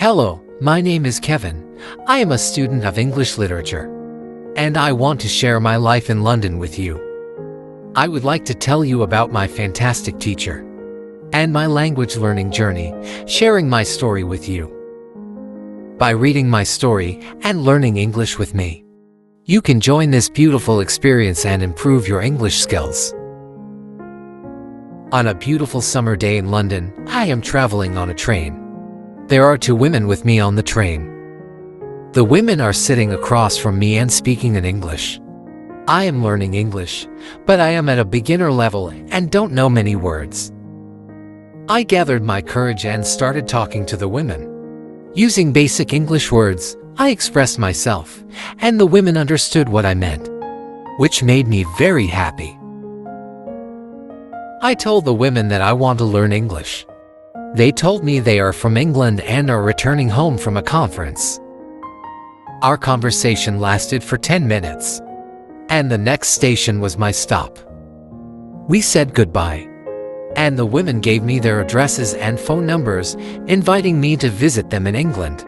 Hello, my name is Kevin. I am a student of English literature, and I want to share my life in London with you. I would like to tell you about my fantastic teacher and my language learning journey, sharing my story with you. By reading my story and learning English with me, you can join this beautiful experience and improve your English skills. On a beautiful summer day in London, I am traveling on a train. There are two women with me on the train. The women are sitting across from me and speaking in English. I am learning English, but I am at a beginner level and don't know many words. I gathered my courage and started talking to the women. Using basic English words, I expressed myself, and the women understood what I meant, which made me very happy. I told the women that I want to learn English. They told me they are from England and are returning home from a conference. Our conversation lasted for 10 minutes, and the next station was my stop. We said goodbye, and the women gave me their addresses and phone numbers, inviting me to visit them in England.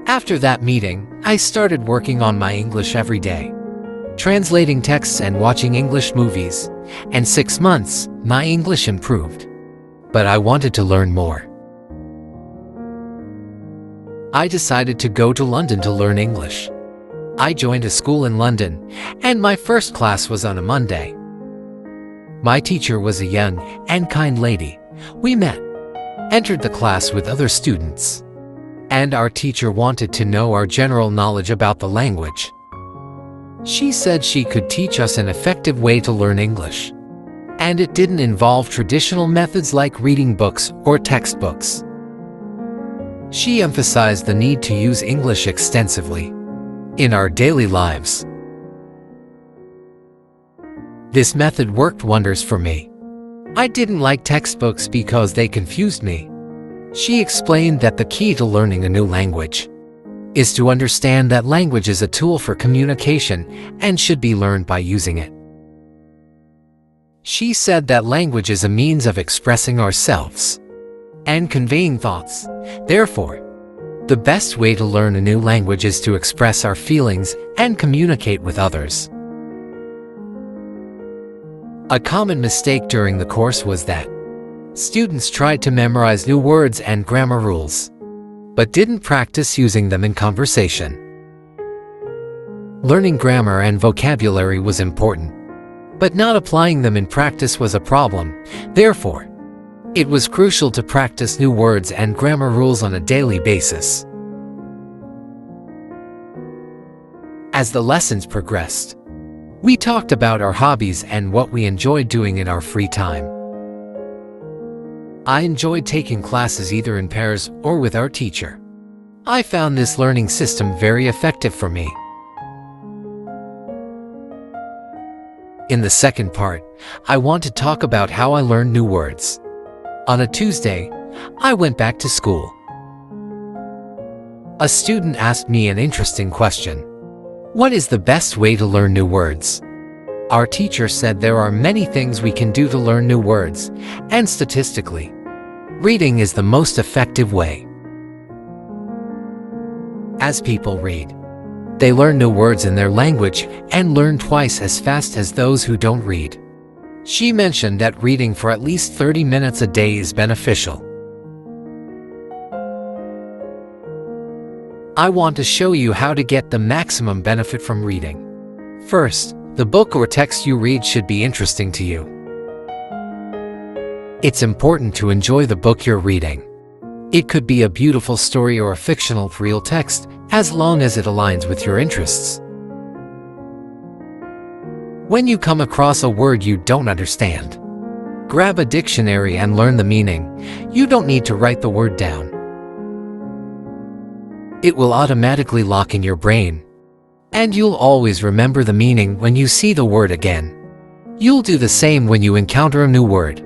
After that meeting, I started working on my English every day, translating texts and watching English movies, and 6 months, my English improved. But I wanted to learn more. I decided to go to London to learn English. I joined a school in London, and my first class was on a Monday. My teacher was a young and kind lady. We met, entered the class with other students, and our teacher wanted to know our general knowledge about the language. She said she could teach us an effective way to learn English, and it didn't involve traditional methods like reading books or textbooks. She emphasized the need to use English extensively in our daily lives. This method worked wonders for me. I didn't like textbooks because they confused me. She explained that the key to learning a new language is to understand that language is a tool for communication and should be learned by using it. She said that language is a means of expressing ourselves and conveying thoughts. Therefore, the best way to learn a new language is to express our feelings and communicate with others. A common mistake during the course was that students tried to memorize new words and grammar rules, but didn't practice using them in conversation. Learning grammar and vocabulary was important, but not applying them in practice was a problem. Therefore, it was crucial to practice new words and grammar rules on a daily basis. As the lessons progressed, we talked about our hobbies and what we enjoyed doing in our free time. I enjoyed taking classes either in pairs or with our teacher. I found this learning system very effective for me. In the second part, I want to talk about how I learned new words. On a Tuesday, I went back to school. A student asked me an interesting question. What is the best way to learn new words? Our teacher said there are many things we can do to learn new words, and statistically, reading is the most effective way. As people read, they learn new words in their language and learn twice as fast as those who don't read. She mentioned that reading for at least 30 minutes a day is beneficial. I want to show you how to get the maximum benefit from reading. First, the book or text you read should be interesting to you. It's important to enjoy the book you're reading. It could be a beautiful story or a fictional real text, as long as it aligns with your interests. When you come across a word you don't understand, grab a dictionary and learn the meaning. You don't need to write the word down. It will automatically lock in your brain, and you'll always remember the meaning when you see the word again. You'll do the same when you encounter a new word.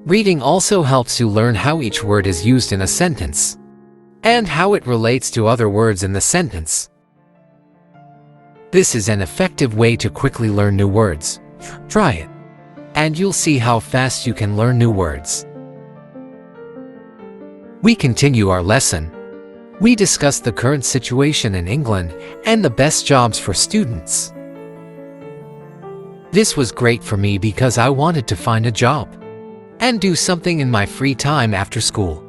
Reading also helps you learn how each word is used in a sentence, and how it relates to other words in the sentence. This is an effective way to quickly learn new words. Try it, and you'll see how fast you can learn new words. We continue our lesson. We discuss the current situation in England and the best jobs for students. This was great for me because I wanted to find a job and do something in my free time after school.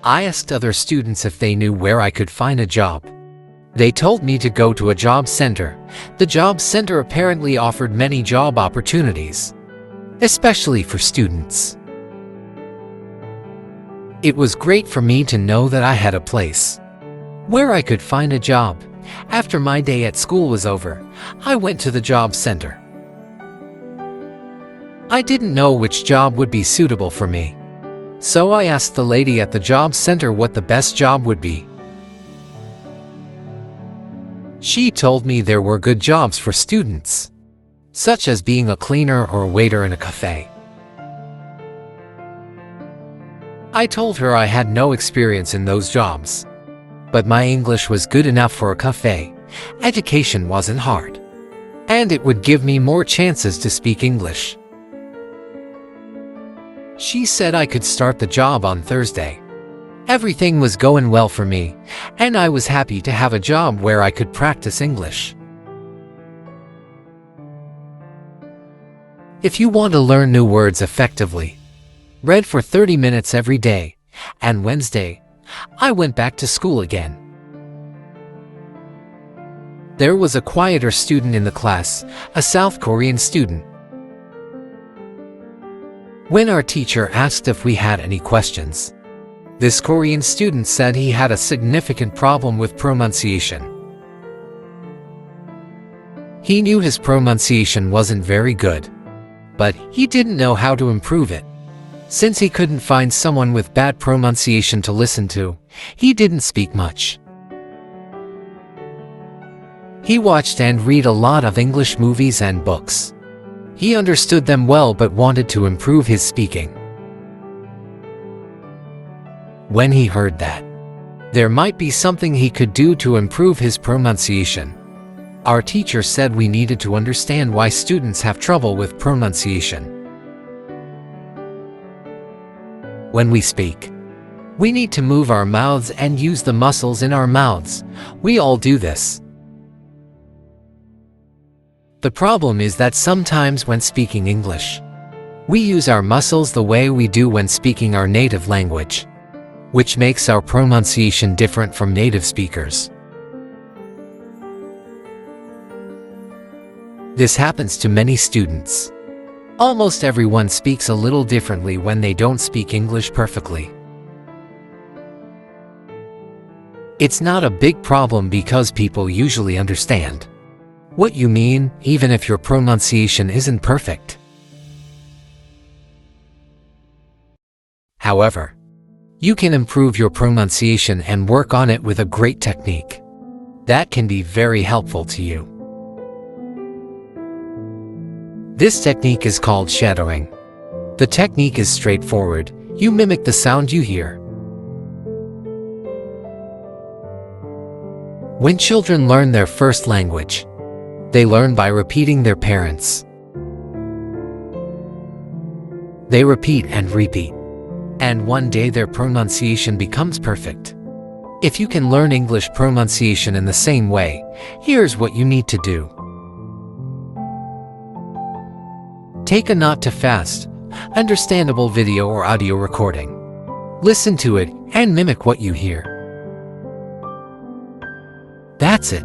I asked other students if they knew where I could find a job. They told me to go to a job center. The job center apparently offered many job opportunities, especially for students. It was great for me to know that I had a place where I could find a job. After my day at school was over, I went to the job center. I didn't know which job would be suitable for me, so I asked the lady at the job center what the best job would be. She told me there were good jobs for students, such as being a cleaner or a waiter in a cafe. I told her I had no experience in those jobs, but my English was good enough for a cafe. Education wasn't hard, and it would give me more chances to speak English. She said I could start the job on Thursday. Everything was going well for me, and I was happy to have a job where I could practice English. If you want to learn new words effectively, read for 30 minutes every day, and Wednesday, I went back to school again. There was a quieter student in the class, a South Korean student. When our teacher asked if we had any questions, this Korean student said he had a significant problem with pronunciation. He knew his pronunciation wasn't very good, but he didn't know how to improve it. Since he couldn't find someone with bad pronunciation to listen to, he didn't speak much. He watched and read a lot of English movies and books. He understood them well but wanted to improve his speaking. When he heard that there might be something he could do to improve his pronunciation, our teacher said we needed to understand why students have trouble with pronunciation. When we speak, we need to move our mouths and use the muscles in our mouths. We all do this. The problem is that sometimes when speaking English, we use our muscles the way we do when speaking our native language, which makes our pronunciation different from native speakers. This happens to many students. Almost everyone speaks a little differently when they don't speak English perfectly. It's not a big problem because people usually understand what you mean, even if your pronunciation isn't perfect. However, you can improve your pronunciation and work on it with a great technique that can be very helpful to you. This technique is called shadowing. The technique is straightforward. You mimic the sound you hear. When children learn their first language, they learn by repeating their parents. They repeat and repeat, and one day their pronunciation becomes perfect. If you can learn English pronunciation in the same way, here's what you need to do. Take a not too fast, understandable video or audio recording. Listen to it and mimic what you hear. That's it.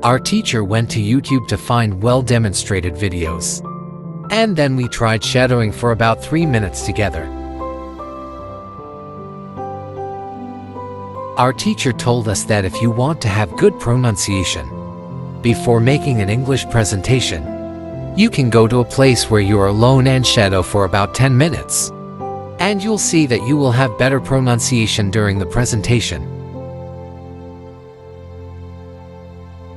Our teacher went to YouTube to find well-demonstrated videos. And then we tried shadowing for about 3 minutes together. Our teacher told us that if you want to have good pronunciation before making an English presentation, you can go to a place where you are alone and shadow for about 10 minutes. And you'll see that you will have better pronunciation during the presentation.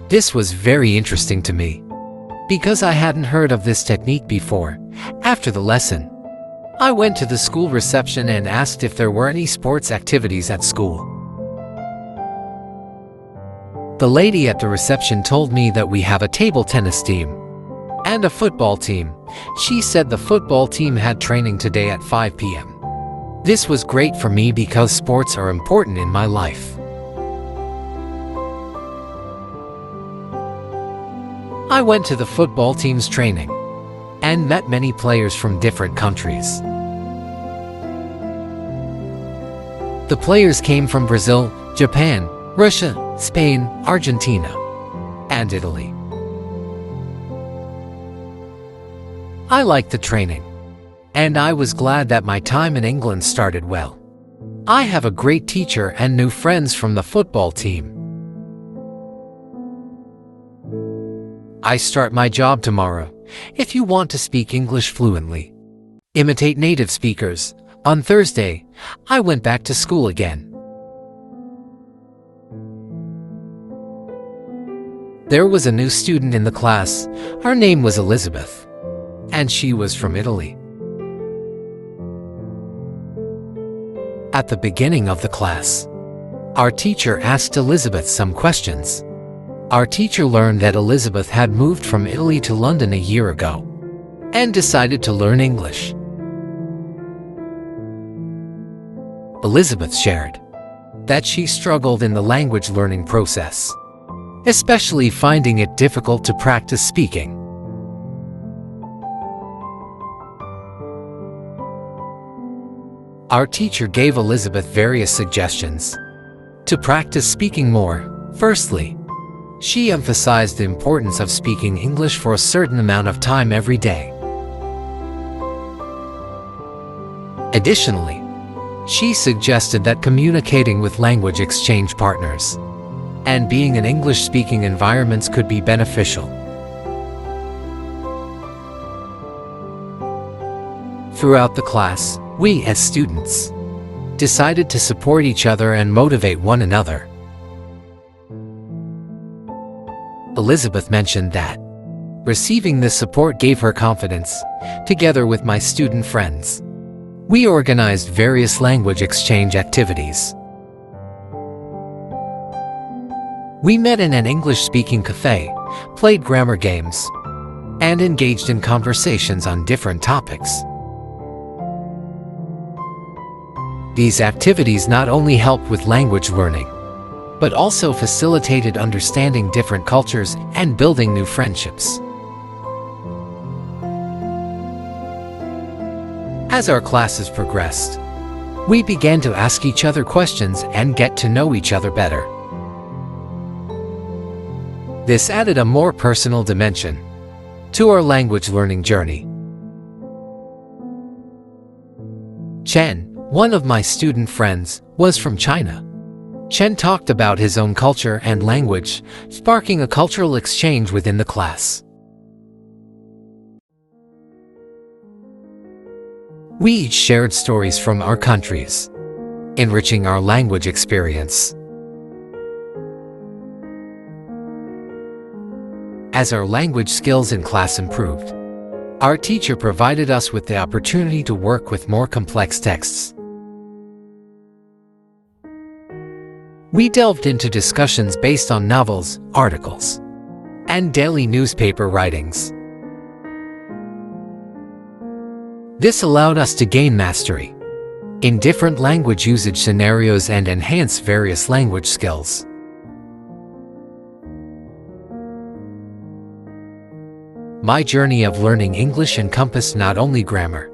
This was very interesting to me, because I hadn't heard of this technique before. After the lesson, I went to the school reception and asked if there were any sports activities at school. The lady at the reception told me that we have a table tennis team, and a football team. She said the football team had training today at 5 p.m. This was great for me because sports are important in my life. I went to the football team's training and met many players from different countries. The players came from Brazil, Japan, Russia, Spain, Argentina, and Italy. I liked the training, and I was glad that my time in England started well. I have a great teacher and new friends from the football team. I start my job tomorrow. If you want to speak English fluently, imitate native speakers. On Thursday, I went back to school again. There was a new student in the class. Her name was Elizabeth, and she was from Italy. At the beginning of the class, our teacher asked Elizabeth some questions. Our teacher learned that Elizabeth had moved from Italy to London a year ago and decided to learn English. Elizabeth shared that she struggled in the language learning process, especially finding it difficult to practice speaking. Our teacher gave Elizabeth various suggestions to practice speaking more. Firstly, she emphasized the importance of speaking English for a certain amount of time every day. Additionally, she suggested that communicating with language exchange partners and being in English-speaking environments could be beneficial. Throughout the class, we as students decided to support each other and motivate one another. Elizabeth mentioned that receiving this support gave her confidence. Together with my student friends, we organized various language exchange activities. We met in an English-speaking cafe, played grammar games, and engaged in conversations on different topics. These activities not only helped with language learning, but also facilitated understanding different cultures and building new friendships. As our classes progressed, we began to ask each other questions and get to know each other better. This added a more personal dimension to our language learning journey. Chen, one of my student friends, was from China. Chen talked about his own culture and language, sparking a cultural exchange within the class. We each shared stories from our countries, enriching our language experience. As our language skills in class improved, our teacher provided us with the opportunity to work with more complex texts. We delved into discussions based on novels, articles, and daily newspaper writings. This allowed us to gain mastery in different language usage scenarios and enhance various language skills. My journey of learning English encompassed not only grammar,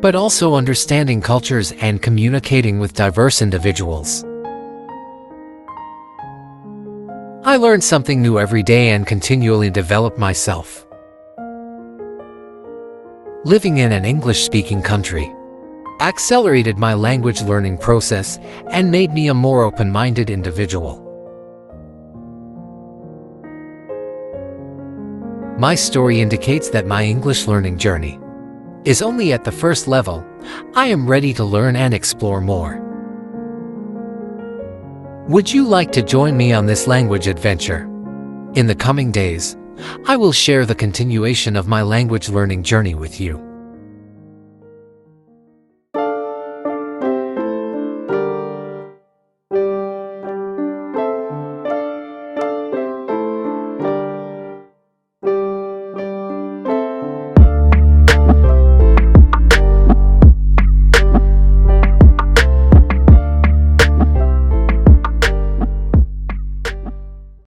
but also understanding cultures and communicating with diverse individuals. I learned something new every day and continually developed myself. Living in an English-speaking country accelerated my language learning process and made me a more open-minded individual. My story indicates that my English learning journey is only at the first level. I am ready to learn and explore more. Would you like to join me on this language adventure? In the coming days, I will share the continuation of my language learning journey with you.